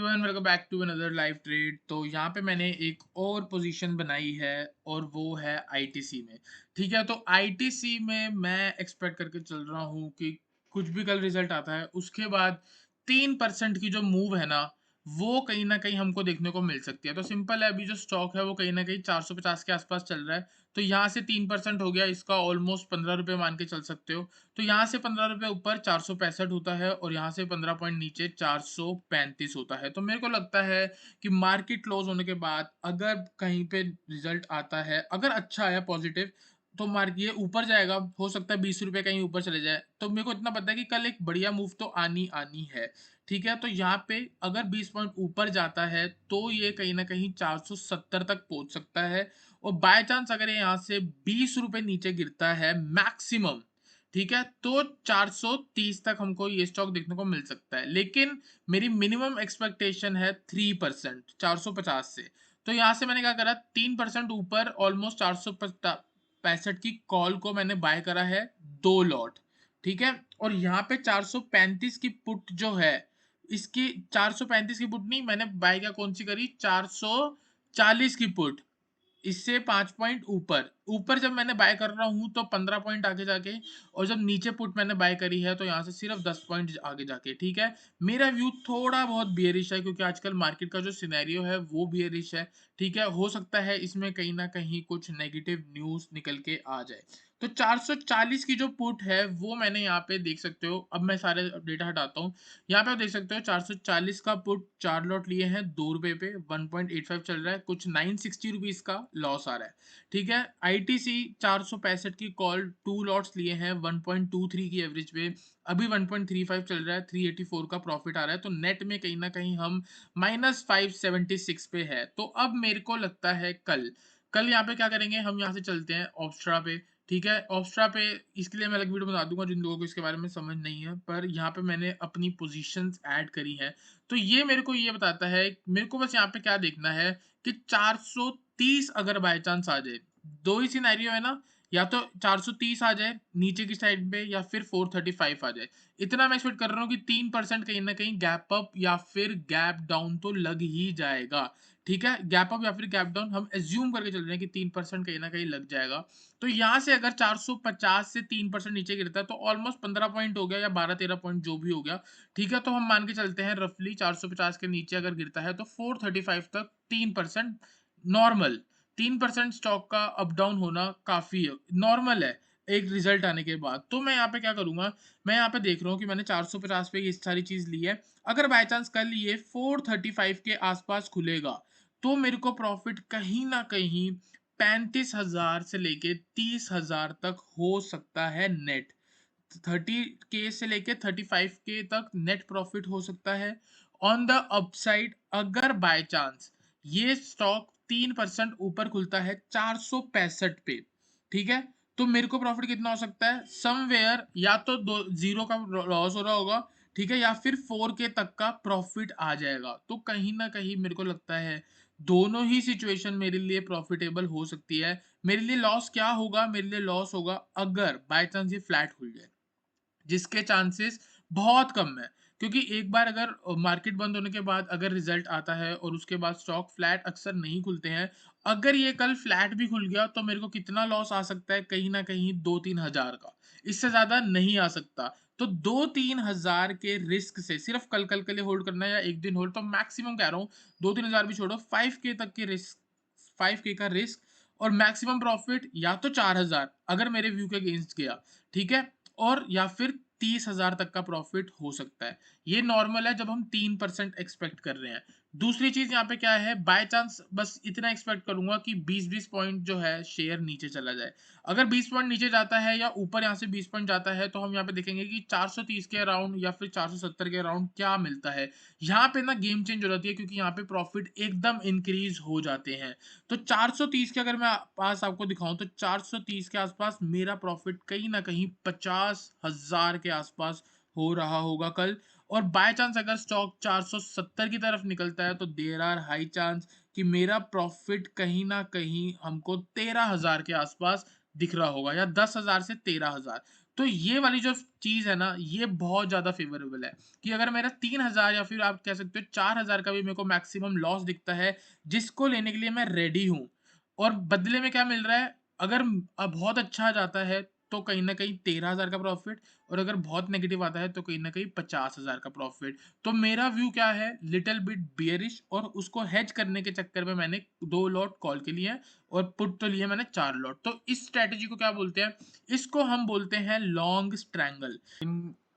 Welcome back to another live trade. तो यहाँ पे मैंने एक और पोजीशन बनाई है और वो है आईटीसी में। ठीक है, तो आईटीसी में मैं एक्सपेक्ट करके चल रहा हूँ कि कुछ भी कल रिजल्ट आता है उसके बाद 3% की जो मूव है ना, वो कहीं ना कहीं हमको देखने को मिल सकती है। तो सिंपल है, अभी जो स्टॉक है वो कहीं ना कहीं 450 के आसपास चल रहा है। तो यहाँ से 3% हो गया, इसका ऑलमोस्ट 15 रुपये मान के चल सकते हो। तो यहाँ से 15 रुपये ऊपर 465 होता है और यहाँ से 15 पॉइंट नीचे 435 होता है। तो मेरे को लगता है कि मार्केट क्लोज होने के बाद अगर कहीं पे रिजल्ट आता है, अगर अच्छा आया पॉजिटिव, तो मार्क ये ऊपर जाएगा। हो सकता है 20 रुपये कहीं ऊपर चले जाए। तो मेरे को इतना पता है कि कल एक बढ़िया मूव तो आनी आनी है। ठीक है, तो यहाँ पे अगर 20 पॉइंट ऊपर जाता है तो ये कहीं ना कहीं 470 तक पहुंच सकता है। और बाय चांस अगर ये यहाँ से 20 रुपए नीचे गिरता है मैक्सिमम, ठीक है, तो 430 तक हमको ये स्टॉक देखने को मिल सकता है। लेकिन मेरी मिनिमम एक्सपेक्टेशन है 3%, 450 से। तो यहाँ से मैंने क्या करा, 3% ऊपर ऑलमोस्ट 465 की कॉल को मैंने बाय करा है, 2 लॉट। ठीक है, और यहाँ पे 435 की पुट जो है, इसकी 435 की पुट नहीं, मैंने बाय क्या कौन सी करी, 440 की पुट। इससे 5 पॉइंट ऊपर ऊपर जब मैंने बाय कर रहा हूँ तो 15 पॉइंट आगे जाके, और जब नीचे पुट मैंने बाय करी है तो यहाँ से सिर्फ 10 पॉइंट आगे जाके। ठीक है, मेरा व्यू थोड़ा बहुत बियरिश है क्योंकि आजकल मार्केट का जो सिनेरियो है वो बियरिश है। ठीक है, हो सकता है इसमें कहीं ना कहीं कुछ नेगेटिव न्यूज निकल के आ जाए। तो 440 की जो पुट है वो मैंने यहाँ पे देख सकते हो। अब मैं सारे डेटा हटाता हूँ। यहाँ पे आप देख सकते हो 440 का पुट 4 लॉट लिए हैं, 2 रुपए पे 1.85 चल रहा है, कुछ 960 रुपीज का लॉस आ रहा है। ठीक है, आईटीसी 465 की कॉल 2 लॉट्स लिए हैं 1.23 की एवरेज पे, अभी 1.35 चल रहा है, 384 का प्रॉफिट आ रहा है। तो नेट में कहीं ना कहीं हम -576 पे है। तो अब मेरे को लगता है कल कल यहाँ पे क्या करेंगे, हम यहाँ से चलते हैं ऑप्स्ट्रा पे। ठीक है, ऑप्स्ट्रा पे इसके लिए मैं अलग वीडियो बना दूंगा जिन लोगों को इसके बारे में समझ नहीं है, पर यहाँ पे मैंने अपनी पोजीशंस ऐड करी हैं। तो ये मेरे को ये बताता है, मेरे को बस यहाँ पे क्या देखना है कि 430 अगर बाय चांस आ जाए, दो ही सिनेरियो है ना, या तो 430 आ जाए नीचे की साइड पे या फिर 435 आ जाए। इतना मैं एक्सपेक्ट कर रहा हूँ कि 3% कहीं ना कहीं गैप अप या फिर गैप डाउन तो लग ही जाएगा। ठीक है, गैप अप या फिर गैप डाउन हम एज्यूम करके चल रहे हैं कि 3% कहीं ना कहीं लग जाएगा। तो यहाँ से अगर 450 से 3% नीचे गिरता है तो ऑलमोस्ट 15 पॉइंट हो गया या 12-13 पॉइंट जो भी हो गया। ठीक है, तो हम मान के चलते हैं रफली 450 के नीचे अगर गिरता है तो 435 तक 3% नॉर्मल। 3% स्टॉक का अप डाउन होना काफी नॉर्मल है एक रिजल्ट आने के बाद। तो मैं यहाँ पे क्या करूंगा, मैं यहाँ पे देख रहा हूँ कि मैंने 450 पे ये सारी चीज ली है। अगर बाय चांस कल ये 435 के आसपास खुलेगा तो मेरे को प्रॉफिट कहीं ना कहीं 35,000 से लेके 30,000 तक हो सकता है नेट। 30 के से लेके 35 के तक नेट प्रॉफिट हो सकता है। ऑन द अपसाइड अगर बाय चांस ये स्टॉक 3% ऊपर खुलता है 465 पे, ठीक है, तो मेरे को प्रॉफिट कितना हो सकता है, समवेयर या तो दो जीरो का लॉस हो रहा होगा, ठीक है, या फिर 4 के तक का प्रॉफिट आ जाएगा। तो कहीं ना कहीं मेरे को लगता है दोनों ही सिचुएशन मेरे लिए प्रॉफिटेबल हो सकती है। मेरे लिए लॉस क्या होगा, मेरे लिए लॉस होगा अगर बाय चांस ये फ्लैट खुल जाए, जिसके चांसेस बहुत कम है। क्योंकि एक बार अगर मार्केट बंद होने के बाद अगर रिजल्ट आता है और उसके बाद स्टॉक फ्लैट अक्सर नहीं खुलते हैं, अगर ये कल फ्लैट भी खुल गया तो मेरे को कितना लॉस आ सकता है, कहीं ना कहीं 2-3 हजार का, इससे ज्यादा नहीं आ सकता। तो 2-3 हजार के रिस्क से सिर्फ कल कल के लिए होल्ड करना है या एक दिन होल्ड, तो मैक्सिमम कह रहा हूँ 2-3 हजार भी छोड़ो, 5 के तक के रिस्क, 5 के का रिस्क, और मैक्सिमम प्रॉफिट या तो 4 हजार अगर मेरे व्यू के अगेंस्ट गया, ठीक है, और या फिर 30 हजार तक का प्रॉफिट हो सकता है। ये नॉर्मल है जब हम 3% एक्सपेक्ट कर रहे हैं। दूसरी चीज यहाँ पे क्या है, बाय चांस बस इतना एक्सपेक्ट करूंगा कि 20-20 पॉइंट जो है शेयर नीचे चला जाए। अगर 20 पॉइंट नीचे जाता है या ऊपर यहाँ से 20 पॉइंट जाता है तो हम यहाँ पे देखेंगे कि 430 के अराउंड या फिर 470 के अराउंड क्या मिलता है। यहाँ पे ना गेम चेंज हो जाती है क्योंकि यहाँ पे प्रॉफिट एकदम इंक्रीज हो जाते हैं। तो 430 के अगर मैं पास आपको दिखाऊं तो 430 के आसपास मेरा प्रॉफिट कहीं ना कहीं 50,000 के आसपास हो रहा होगा कल। और बाय चांस अगर स्टॉक 470 की तरफ निकलता है तो देर आर हाई चांस कि मेरा प्रॉफिट कहीं ना कहीं हमको 13,000 के आसपास दिख रहा होगा या 10,000 से 13,000। तो ये वाली जो चीज़ है ना, ये बहुत ज़्यादा फ़ेवरेबल है कि अगर मेरा 3000 या फिर आप कह सकते हो 4000 का भी मेरे को मैक्सिमम लॉस दिखता है, जिसको लेने के लिए मैं रेडी हूँ और बदले में क्या मिल रहा है, अगर बहुत अच्छा जाता है, तो कहीं न कहीं 13,000 का प्रॉफ़िट और अगर बहुत नेगेटिव आता है, तो कहीं न कहीं 50,000 का प्रॉफ़िट। तो मेरा व्यू क्या है, लिटिल बिट बियरिश और उसको हेज करने के चक्कर में मैंने 2 लॉट कॉल के लिए हैं और पुट तो लिए मैंने 4 लॉट। तो इस स्ट्रैटेजी को क्या बोलते हैं? इसको हम बोलते हैं लॉन्ग स्ट्रैंगल।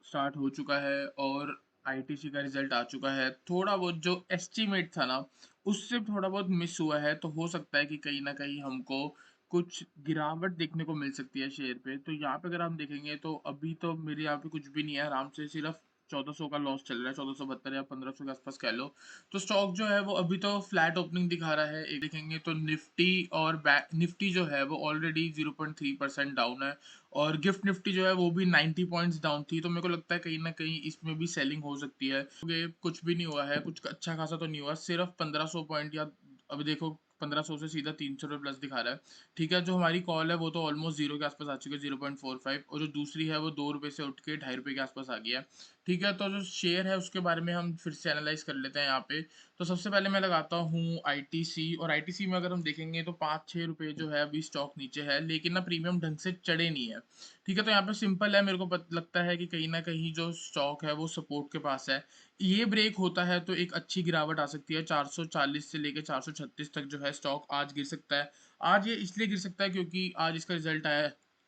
स्टार्ट हो चुका है और आईटीसी का रिजल्ट आ चुका है। थोड़ा बहुत जो एस्टीमेट था ना, उससे थोड़ा बहुत मिस हुआ है, तो हो सकता है कि कहीं न कहीं हमको कुछ गिरावट देखने को मिल सकती है शेयर पे। तो यहाँ पे अगर हम देखेंगे तो अभी तो मेरे यहाँ पे कुछ भी नहीं है, आराम से सिर्फ 1400 का लॉस चल रहा है, 1472 या 1500 के आसपास कह लो। तो स्टॉक जो है वो अभी तो फ्लैट ओपनिंग दिखा रहा है। एक देखेंगे तो निफ्टी और निफ्टी जो है वो ऑलरेडी 0.3% डाउन है और गिफ्ट निफ्टी जो है वो भी 90 पॉइंट्स डाउन थी। तो मेरे को लगता है कहीं ना कहीं इसमें भी सेलिंग हो सकती है, क्योंकि कुछ भी नहीं हुआ है, कुछ अच्छा खासा तो नहीं हुआ, सिर्फ 1500 पॉइंट या अभी देखो 1500 से सीधा 300 रुपये प्लस दिखा रहा है। ठीक है, जो हमारी कॉल है वो तो ऑलमोस्ट जीरो के आसपास आ चुकी है, 0.45, और जो दूसरी है वो 2 रुपये से उठ के 2.5 रुपये के आसपास आ गया है। ठीक है, तो जो शेयर है उसके बारे में हम फिर से एनालाइज कर लेते हैं यहाँ पे। तो सबसे पहले मैं लगाता हूँ आईटीसी, और आईटीसी में अगर हम देखेंगे तो 5-6 रुपये जो है अभी स्टॉक नीचे है, लेकिन ना प्रीमियम ढंग से चढ़े नहीं है। ठीक है, तो यहाँ पे सिंपल है, मेरे को लगता है कि कहीं ना कहीं जो स्टॉक है वो सपोर्ट के पास है। ये ब्रेक होता है तो एक अच्छी गिरावट आ सकती है, 440 से लेके 436 तक जो है स्टॉक आज गिर सकता है। आज ये इसलिए गिर सकता है क्योंकि आज इसका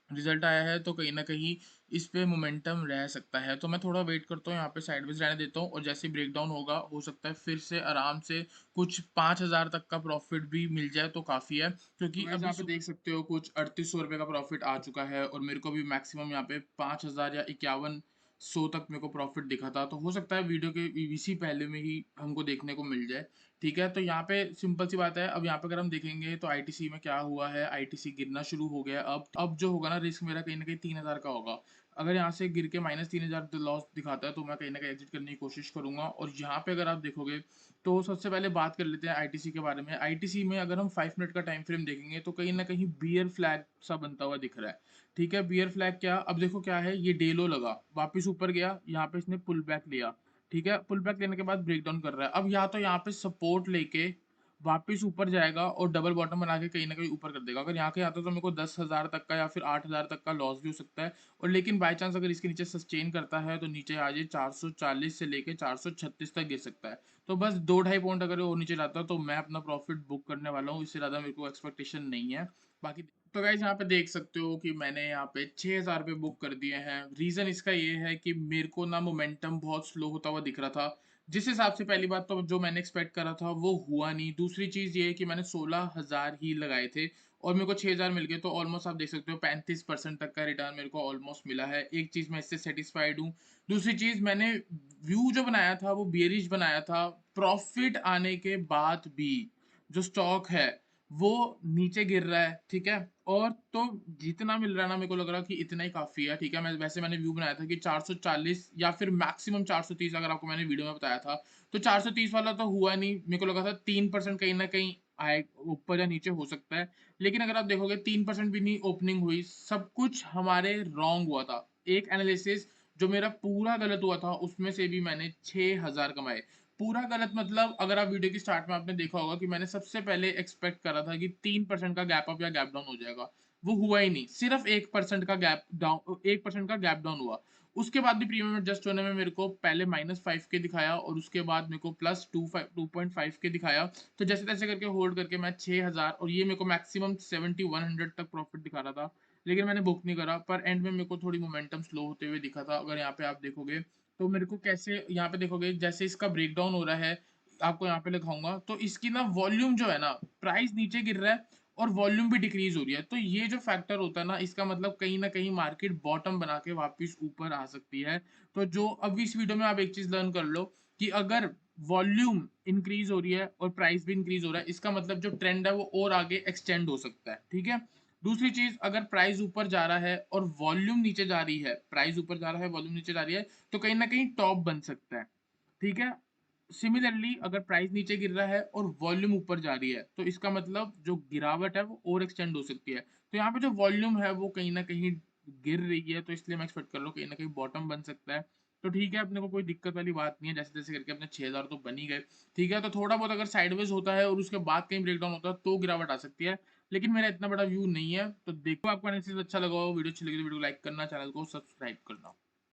रिजल्ट आया है, तो कहीं ना कहीं इस पे मोमेंटम रह सकता है। तो मैं थोड़ा वेट करता हूँ, यहाँ पे साइडवेज रहने देता हूँ, और जैसे ब्रेक डाउन होगा हो सकता है फिर से आराम से कुछ 5000 तक का प्रॉफिट भी मिल जाए तो काफ़ी है, क्योंकि अब यहाँ पे देख सकते हो कुछ 3800 रुपये का प्रॉफिट आ चुका है और मेरे को भी मैक्सिमम यहाँ पे 5000 या 5100 तक मेरे को प्रॉफिट दिखा था। तो हो सकता है वीडियो के इसी पहले में ही हमको देखने को मिल जाए। ठीक है, तो यहाँ पे सिंपल सी बात है, अब यहाँ पे अगर हम देखेंगे तो आईटीसी में क्या हुआ है, आईटीसी गिरना शुरू हो गया। अब जो होगा ना, रिस्क मेरा कहीं ना कहीं 3000 का होगा। अगर यहाँ से गिर के -3000 लॉस दिखाता है तो मैं कहीं ना कहीं एग्जिट करने की कोशिश करूंगा। और यहाँ पे अगर आप देखोगे तो सबसे पहले बात कर लेते हैं आईटीसी के बारे में। आईटीसी में अगर हम 5 मिनट का टाइम फ्रेम देखेंगे तो कहीं ना कहीं बियर फ्लैग सा बनता हुआ दिख रहा है। ठीक है, बियर फ्लैग क्या, अब देखो क्या है, ये डे लो लगा, वापस ऊपर गया, यहाँ पे इसने पुल बैक लिया। ठीक है, पुल बैक लेने के बाद ब्रेक डाउन कर रहा है। अब या तो यहाँ पे सपोर्ट लेके वापस ऊपर जाएगा और डबल बॉटम बना के कहीं ना कहीं ऊपर कर देगा। अगर यहाँ के आता तो मेरे को 10,000 तक का या फिर 8,000 तक का लॉस भी हो सकता है। और लेकिन बाय चांस अगर इसके नीचे सस्टेन करता है तो नीचे आ जाए 440 से लेके 436 तक गिर सकता है। तो बस 2-2.5 पॉइंट अगर वो नीचे जाता है तो मैं अपना प्रॉफिट बुक करने वाला हूँ, इससे ज़्यादा मेरे को एक्सपेक्टेशन नहीं है। बाकी तो गाइज यहाँ पे देख सकते हो कि मैंने यहाँ पे 6,000 रुपये बुक कर दिए हैं। रीज़न इसका ये है कि मेरे को ना मोमेंटम बहुत स्लो होता हुआ दिख रहा था, जिस हिसाब से पहली बात तो जो मैंने एक्सपेक्ट करा था वो हुआ नहीं। दूसरी चीज़ ये है कि मैंने 16,000 ही लगाए थे और मेरे को 6,000 मिल गए, तो ऑलमोस्ट आप देख सकते हो 35% तक का रिटर्न मेरे को ऑलमोस्ट मिला है। एक चीज़ मैं इससे सेटिस्फाइड हूँ। दूसरी चीज़, मैंने व्यू जो बनाया था वो बियरिश बनाया था, प्रॉफिट आने के बाद भी जो स्टॉक है वो नीचे गिर रहा है। ठीक है, और तो जितना मिल रहा है ना, मेरे को लग रहा है कि इतना ही काफ़ी है। ठीक है, मैं वैसे मैंने व्यू बनाया था कि 440 या फिर मैक्सिमम 430, अगर आपको मैंने वीडियो में बताया था, तो 430 वाला तो हुआ नहीं। मेरे को लगा था 3% कहीं ना कहीं आए, ऊपर या नीचे हो सकता है। लेकिन अगर आप देखोगे 3% भी नहीं ओपनिंग हुई, सब कुछ हमारे रॉन्ग हुआ था। एक एनालिसिस जो मेरा पूरा गलत हुआ था उसमें से भी मैंने 6,000 कमाए। पूरा गलत मतलब, अगर आप वीडियो की स्टार्ट में आपने देखा होगा कि मैंने सबसे पहले एक्सपेक्ट करा था कि 3% का गैप अप या गैप डाउन हो जाएगा, वो हुआ ही नहीं, सिर्फ 1% का गैप डाउन, 1% का गैप डाउन हुआ। उसके बाद भी प्रीमियम एडजस्ट होने में मेरे को पहले -5 के दिखाया और उसके बाद मेरे को +2.5 के दिखाया। तो जैसे तैसे करके होल्ड करके मैं 6,000, और ये मेरे को मैक्सिमम 7100 तक प्रॉफिट दिखा रहा था, लेकिन मैंने बुक नहीं करा। पर एंड में मेरे को थोड़ी मोमेंटम स्लो होते हुए दिखा था। अगर यहाँ पे आप देखोगे तो मेरे को कैसे, यहाँ पे देखोगे जैसे इसका ब्रेकडाउन हो रहा है, आपको यहाँ पे लिखाऊंगा, तो इसकी ना वॉल्यूम जो है ना, प्राइस नीचे गिर रहा है और वॉल्यूम भी डिक्रीज हो रही है। तो ये जो फैक्टर होता है ना, इसका मतलब कहीं ना कहीं मार्केट बॉटम बना के वापस ऊपर आ सकती है। तो जो अभी इस वीडियो में आप एक चीज लर्न कर लो कि अगर वॉल्यूम इंक्रीज हो रही है और प्राइस भी इंक्रीज हो रहा है, इसका मतलब जो ट्रेंड है वो और आगे एक्सटेंड हो सकता है। ठीक है, दूसरी चीज, अगर प्राइस ऊपर जा रहा है और वॉल्यूम नीचे जा रही है, प्राइस ऊपर जा रहा है वॉल्यूम नीचे जा रही है, तो कहीं ना कहीं टॉप बन सकता है। ठीक है, सिमिलरली अगर प्राइस नीचे गिर रहा है और वॉल्यूम ऊपर जा रही है, तो इसका मतलब जो गिरावट है वो और एक्सटेंड हो सकती है। तो यहाँ पे जो वॉल्यूम है वो कहीं ना कहीं गिर रही है, तो इसलिए मैं एक्सपेक्ट कर रहा हूँ कहीं न कहीं बॉटम बन सकता है। तो ठीक है, अपने को कोई दिक्कत वाली बात नहीं है, जैसे-तैसे करके अपने 6000 तो बन ही गए। ठीक है, तो थोड़ा बहुत अगर साइडवेज़ होता है और उसके बाद कहीं ब्रेकडाउन होता है, तो गिरावट आ सकती है। लेकिन मेरा इतना बड़ा व्यू नहीं है, तो देखो आपको एनालिसिस अच्छा लगा हो, वीडियो अच्छी लगी तो वीडियो को लाइक करना, चैनल को सब्सक्राइब करना।